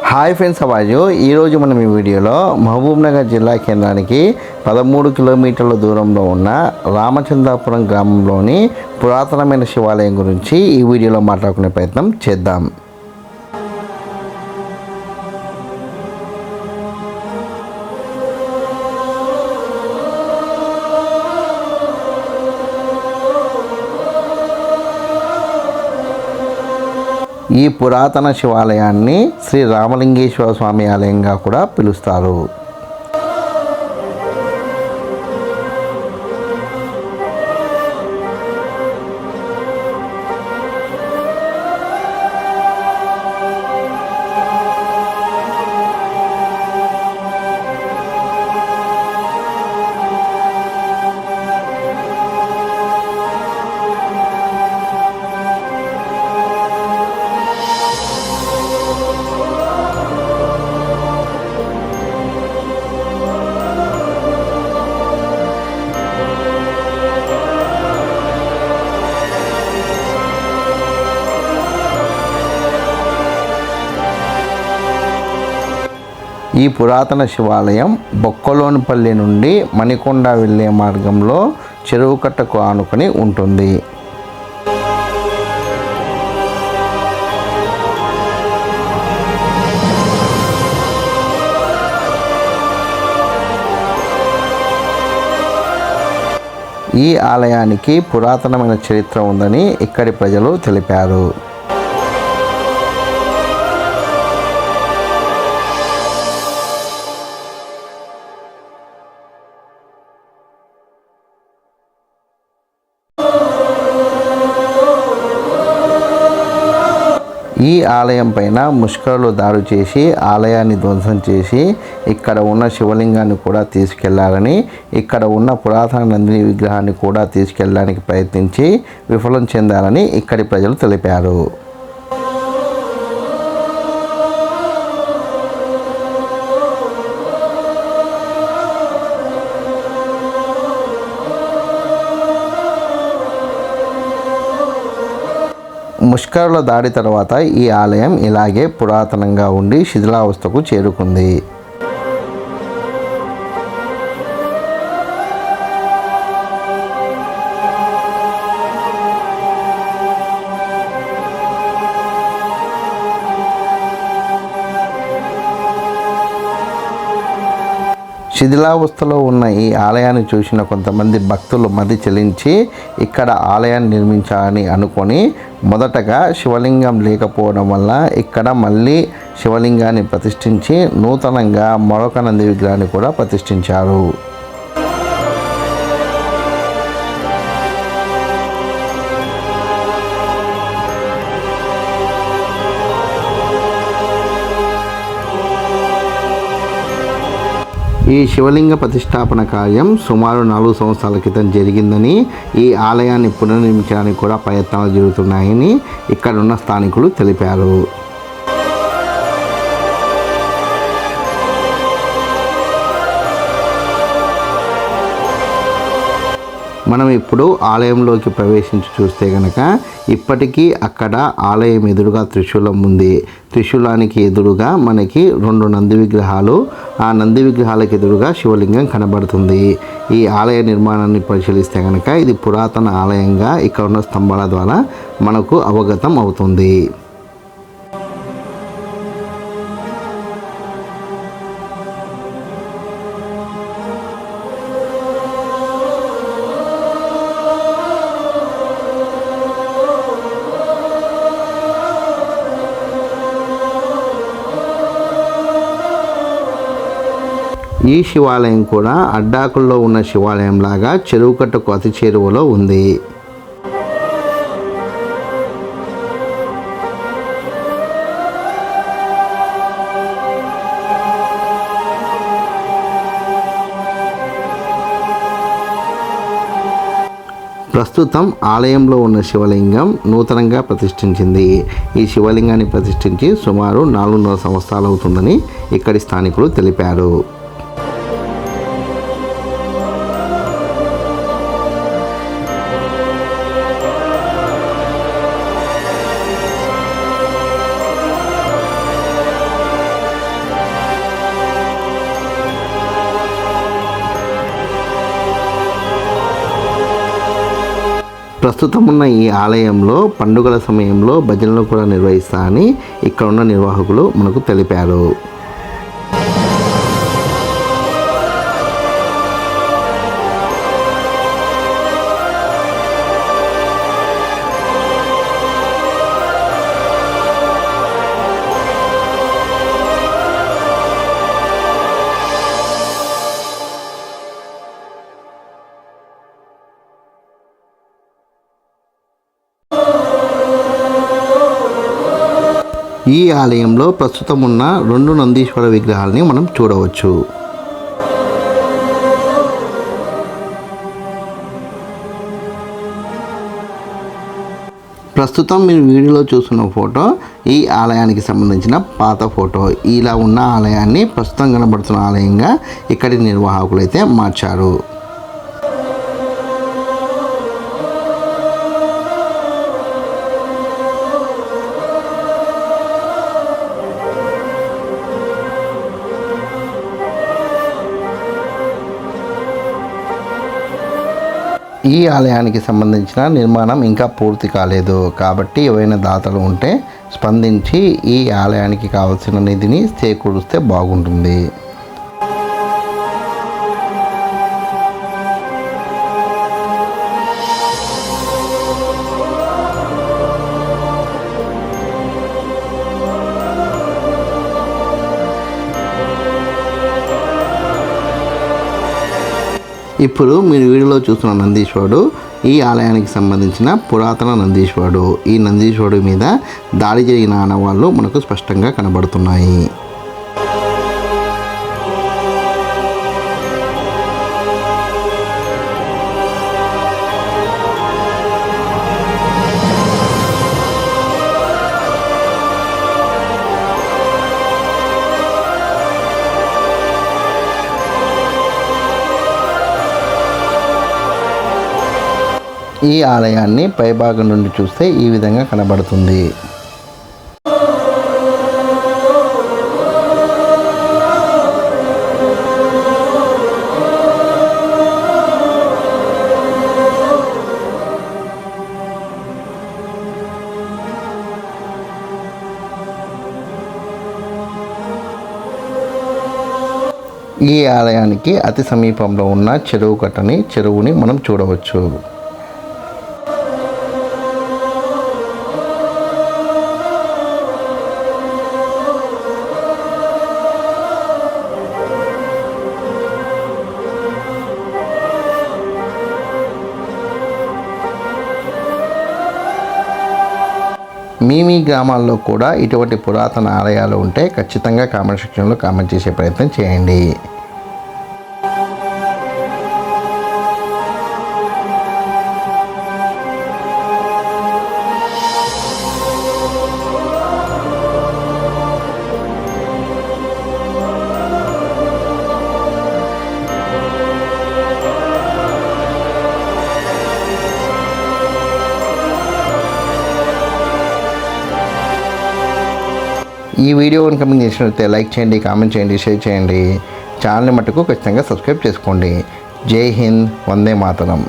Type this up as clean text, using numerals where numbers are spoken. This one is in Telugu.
హాయ్ ఫ్రెండ్స్, అవాజు ఈరోజు మనం ఈ వీడియోలో మహబూబ్నగర్ జిల్లా కేంద్రానికి 13 కిలోమీటర్ల దూరంలో ఉన్న రామచంద్రాపురం గ్రామంలోని పురాతనమైన శివాలయం గురించి ఈ వీడియోలో మాట్లాడుకునే ప్రయత్నం చేద్దాం. ఈ పురాతన శివాలయాన్ని శ్రీ రామలింగేశ్వర స్వామి ఆలయంగా కూడా పిలుస్తారు. ఈ పురాతన శివాలయం బొక్కలోనిపల్లి నుండి మణికొండ వెళ్ళే మార్గంలో చెరువు కట్టకు ఆనుకొని ఉంటుంది. ఈ ఆలయానికి పురాతనమైన చరిత్ర ఉందని ఇక్కడి ప్రజలు తెలిపారు. ఈ ఆలయం పైన ముష్కరులు దాడి చేసి ఆలయాన్ని ధ్వంసం చేసి ఇక్కడ ఉన్న శివలింగాన్ని కూడా తీసుకెళ్లారని, ఇక్కడ ఉన్న పురాతన నందిని విగ్రహాన్ని కూడా తీసుకెళ్ళడానికి ప్రయత్నించి విఫలం చెందారని ఇక్కడి ప్రజలు తెలిపారు. ముష్కరుల దాడి తర్వాత ఈ ఆలయం ఇలాగే పురాతనంగా ఉండి శిథిలావస్థకు చేరుకుంది. శిథిలావస్థలో ఉన్న ఈ ఆలయాన్ని చూసిన కొంతమంది భక్తులు మది చెలించి ఇక్కడ ఆలయాన్ని నిర్మించాలని అనుకొని మొదటగా శివలింగం లేకపోవడం వల్ల ఇక్కడ మళ్ళీ శివలింగాన్ని ప్రతిష్ఠించి నూతనంగా మరొక నంది విగ్రహాన్ని కూడా ప్రతిష్ఠించారు. ఈ శివలింగ ప్రతిష్టాపన కార్యం సుమారు 4 సంవత్సరాల క్రితం జరిగిందని, ఈ ఆలయాన్ని పునర్నిర్మించడానికి కూడా ప్రయత్నాలు జరుగుతున్నాయని ఇక్కడున్న స్థానికులు తెలిపారు. మనం ఇప్పుడు ఆలయంలోకి ప్రవేశించి చూస్తే కనుక ఇప్పటికీ అక్కడ ఆలయం ఎదురుగా త్రిశూలం ఉంది. త్రిశూలానికి ఎదురుగా మనకి 2 నంది విగ్రహాలు, ఆ నంది విగ్రహాలకు ఎదురుగా శివలింగం కనబడుతుంది. ఈ ఆలయ నిర్మాణాన్ని పరిశీలిస్తే కనుక ఇది పురాతన ఆలయంగా ఇక్కడ ఉన్న స్తంభాల ద్వారా మనకు అవగతం అవుతుంది. ఈ శివాలయం కూడా అడ్డాకుల్లో ఉన్న శివాలయం లాగా చెరువు కట్టకు అతి చేరువలో ఉంది. ప్రస్తుతం ఆలయంలో ఉన్న శివలింగం నూతనంగా ప్రతిష్ఠించింది. ఈ శివలింగాన్ని ప్రతిష్ఠించి సుమారు 4.5 సంవత్సరాలు అవుతుందని ఇక్కడి స్థానికులు తెలిపారు. ప్రస్తుతం ఉన్న ఈ ఆలయంలో పండుగల సమయంలో భజనలు కూడా నిర్వహిస్తారని ఇక్కడ ఉన్న నిర్వాహకులు మనకు తెలిపారు. ఈ ఆలయంలో ప్రస్తుతం ఉన్న 2 నందీశ్వర విగ్రహాలని మనం చూడవచ్చు. ప్రస్తుతం మీరు వీడియోలో చూస్తున్న ఫోటో ఈ ఆలయానికి సంబంధించిన పాత ఫోటో. ఇలా ఉన్న ఆలయాన్ని ప్రస్తుతం కనబడుతున్న ఆలయంగా ఇక్కడి నిర్వాహకులు అయితే మార్చారు. ఈ ఆలయానికి సంబంధించిన నిర్మాణం ఇంకా పూర్తి కాలేదు కాబట్టి ఏవైనా దాతలు ఉంటే స్పందించి ఈ ఆలయానికి కావాల్సిన నిధిని చేకూరుస్తే బాగుంటుంది. ఇప్పుడు మీరు వీడియోలో చూస్తున్న నందీశ్వరుడు ఈ ఆలయానికి సంబంధించిన పురాతన నందీశ్వరుడు. ఈ నందీశ్వరుడి మీద దాడి జరిగిన ఆనవాళ్ళు మనకు స్పష్టంగా కనబడుతున్నాయి. ఈ ఆలయాన్ని పైభాగం నుండి చూస్తే ఈ విధంగా కనబడుతుంది. ఈ ఆలయానికి అతి సమీపంలో ఉన్న చెరువుని మనం చూడవచ్చు. మీ గ్రామాల్లో కూడా ఇటువంటి పురాతన ఆలయాలు ఉంటే ఖచ్చితంగా కామెంట్ సెక్షన్లో కామెంట్ చేసే ప్రయత్నం చేయండి. ఈ వీడియో కనుక మీకు నచ్చినట్లయితే లైక్ చేయండి, కామెంట్ చేయండి, షేర్ చేయండి. ఛానల్ని మట్టుకు ఖచ్చితంగా సబ్స్క్రైబ్ చేసుకోండి. జై హింద్, వందే మాతరం.